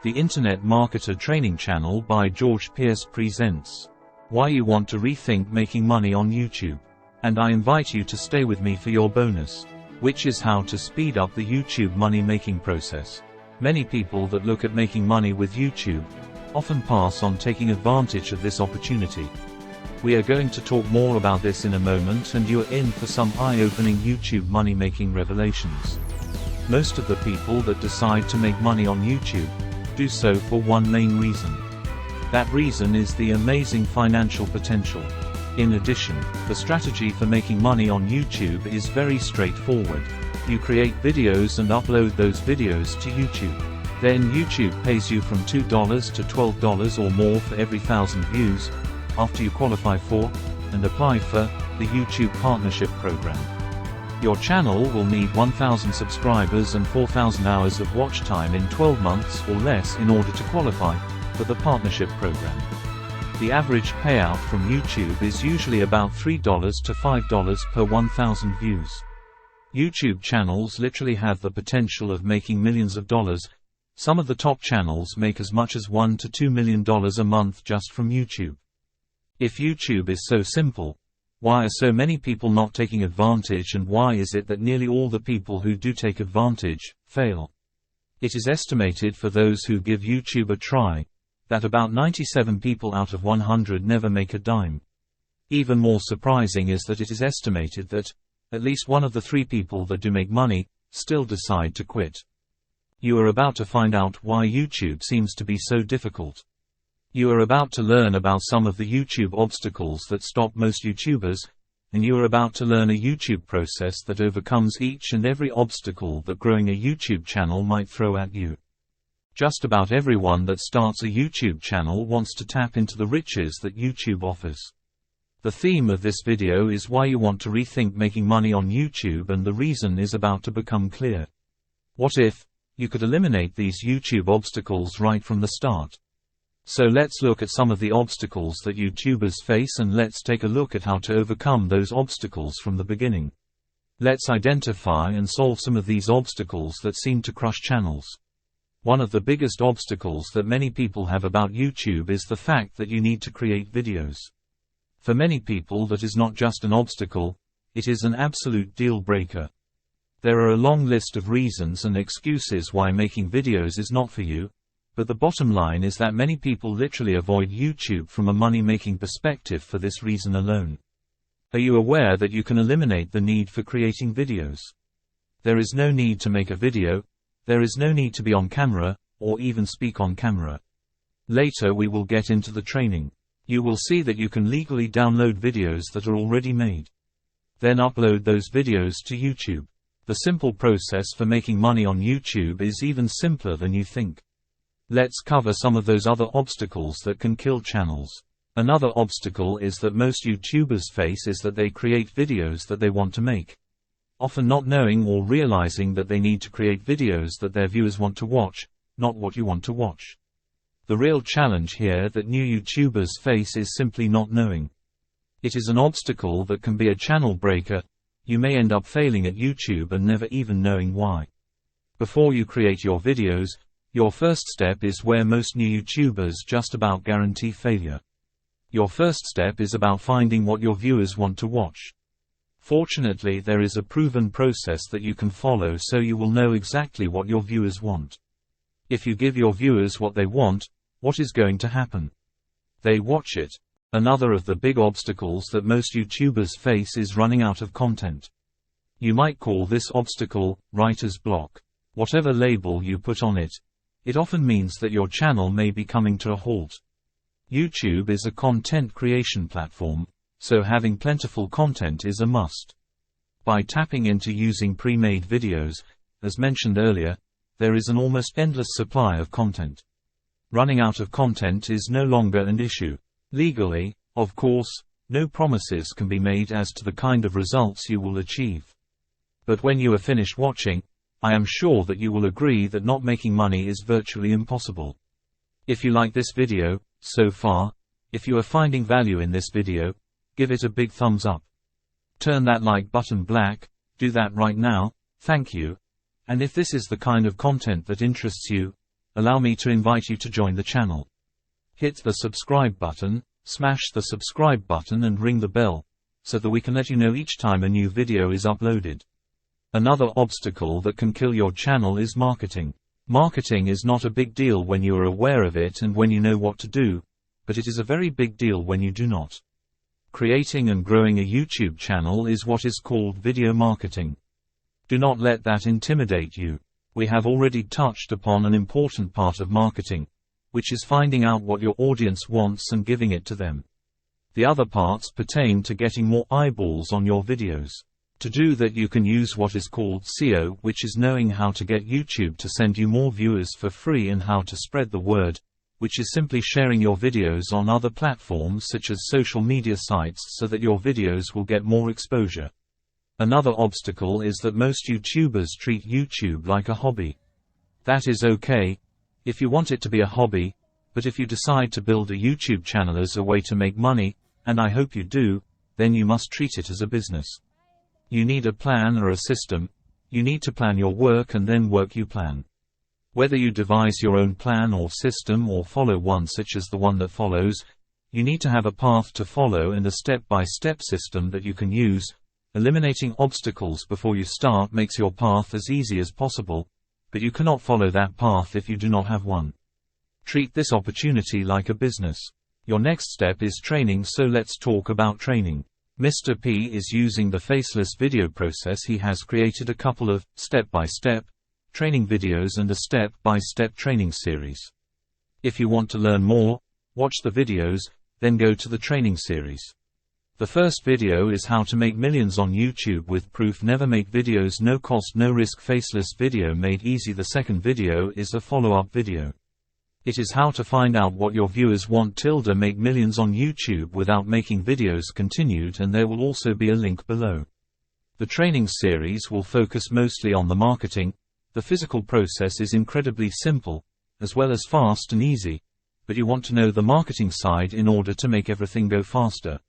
The Internet Marketer Training Channel by George Pierce presents Why You Want to Rethink Making Money on YouTube. And I invite you to stay with me for your bonus, which is how to speed up the YouTube money-making process. Many people that look at making money with YouTube often pass on taking advantage of this opportunity. We are going to talk more about this in a moment, and you're in for some eye-opening YouTube money-making revelations. Most of the people that decide to make money on YouTube do so for one main reason. That reason is the amazing financial potential. In addition, the strategy for making money on YouTube is very straightforward. You create videos and upload those videos to YouTube. Then YouTube pays you from $2 to $12 or more for every 1,000 views, after you qualify for and apply for the YouTube Partnership Program. Your channel will need 1,000 subscribers and 4,000 hours of watch time in 12 months or less in order to qualify for the Partnership Program. The average payout from YouTube is usually about $3 to $5 per 1,000 views. YouTube channels literally have the potential of making millions of dollars. Some of the top channels make as much as $1 to $2 million a month just from YouTube. If YouTube is so simple, why are so many people not taking advantage, and why is it that nearly all the people who do take advantage fail? It is estimated, for those who give YouTube a try, that about 97 people out of 100 never make a dime. Even more surprising is that it is estimated that at least one of the 3 people that do make money still decide to quit. You are about to find out why YouTube seems to be so difficult. You are about to learn about some of the YouTube obstacles that stop most YouTubers, and you are about to learn a YouTube process that overcomes each and every obstacle that growing a YouTube channel might throw at you. Just about everyone that starts a YouTube channel wants to tap into the riches that YouTube offers. The theme of this video is why you want to rethink making money on YouTube, and the reason is about to become clear. What if you could eliminate these YouTube obstacles right from the start? So let's look at some of the obstacles that YouTubers face, and let's take a look at how to overcome those obstacles from the beginning. Let's identify and solve some of these obstacles that seem to crush channels. One of the biggest obstacles that many people have about YouTube is the fact that you need to create videos. For many people, that is not just an obstacle, it is an absolute deal breaker. There are a long list of reasons and excuses why making videos is not for you. But the bottom line is that many people literally avoid YouTube from a money-making perspective for this reason alone. Are you aware that you can eliminate the need for creating videos? There is no need to make a video, there is no need to be on camera, or even speak on camera. Later we will get into the training. You will see that you can legally download videos that are already made. Then upload those videos to YouTube. The simple process for making money on YouTube is even simpler than you think. Let's cover some of those other obstacles that can kill channels. Another obstacle is that most YouTubers face is that they create videos that they want to make, often not knowing or realizing that they need to create videos that their viewers want to watch, not what you want to watch. The real challenge here that new YouTubers face is simply not knowing. It is an obstacle that can be a channel breaker. You may end up failing at YouTube and never even knowing why. Before you create your videos, your first step is where most new YouTubers just about guarantee failure. Your first step is about finding what your viewers want to watch. Fortunately, there is a proven process that you can follow, so you will know exactly what your viewers want. If you give your viewers what they want, what is going to happen? They watch it. Another of the big obstacles that most YouTubers face is running out of content. You might call this obstacle writer's block. Whatever label you put on it, it often means that your channel may be coming to a halt. YouTube is a content creation platform, so having plentiful content is a must. By tapping into using pre-made videos, as mentioned earlier, there is an almost endless supply of content. Running out of content is no longer an issue. Legally, of course, no promises can be made as to the kind of results you will achieve. But when you are finished watching, I am sure that you will agree that not making money is virtually impossible. If you like this video so far, if you are finding value in this video, give it a big thumbs up. Turn that like button black, do that right now, thank you. And if this is the kind of content that interests you, allow me to invite you to join the channel. Hit the subscribe button, smash the subscribe button and ring the bell, so that we can let you know each time a new video is uploaded. Another obstacle that can kill your channel is marketing. Marketing is not a big deal when you are aware of it and when you know what to do, but it is a very big deal when you do not. Creating and growing a YouTube channel is what is called video marketing. Do not let that intimidate you. We have already touched upon an important part of marketing, which is finding out what your audience wants and giving it to them. The other parts pertain to getting more eyeballs on your videos. To do that, you can use what is called SEO, which is knowing how to get YouTube to send you more viewers for free and how to spread the word, which is simply sharing your videos on other platforms such as social media sites so that your videos will get more exposure. Another obstacle is that most YouTubers treat YouTube like a hobby. That is okay, if you want it to be a hobby, but if you decide to build a YouTube channel as a way to make money, and I hope you do, then you must treat it as a business. You need a plan or a system. You need to plan your work and then work you plan. Whether you devise your own plan or system or follow one such as the one that follows, you need to have a path to follow and a step-by-step system that you can use. Eliminating obstacles before you start makes your path as easy as possible, but you cannot follow that path if you do not have one. Treat this opportunity like a business. Your next step is training, so let's talk about training. Mr. P is using the Faceless video process. He has created a couple of step-by-step training videos and a step-by-step training series. If you want to learn more, watch the videos, then go to the training series. The first video is how to make millions on YouTube with proof. Never make videos no cost no risk. Faceless video made easy. The second video is a follow-up video. It is how to find out what your viewers want. Make millions on YouTube without making videos continued, and there will also be a link below. The training series will focus mostly on the marketing. The physical process is incredibly simple, as well as fast and easy, but you want to know the marketing side in order to make everything go faster.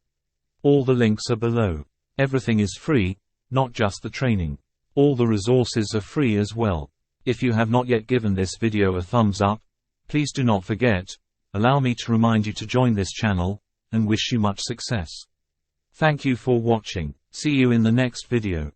All the links are below. Everything is free, not just the training. All the resources are free as well. If you have not yet given this video a thumbs up, please do not forget. Allow me to remind you to join this channel, and wish you much success. Thank you for watching. See you in the next video.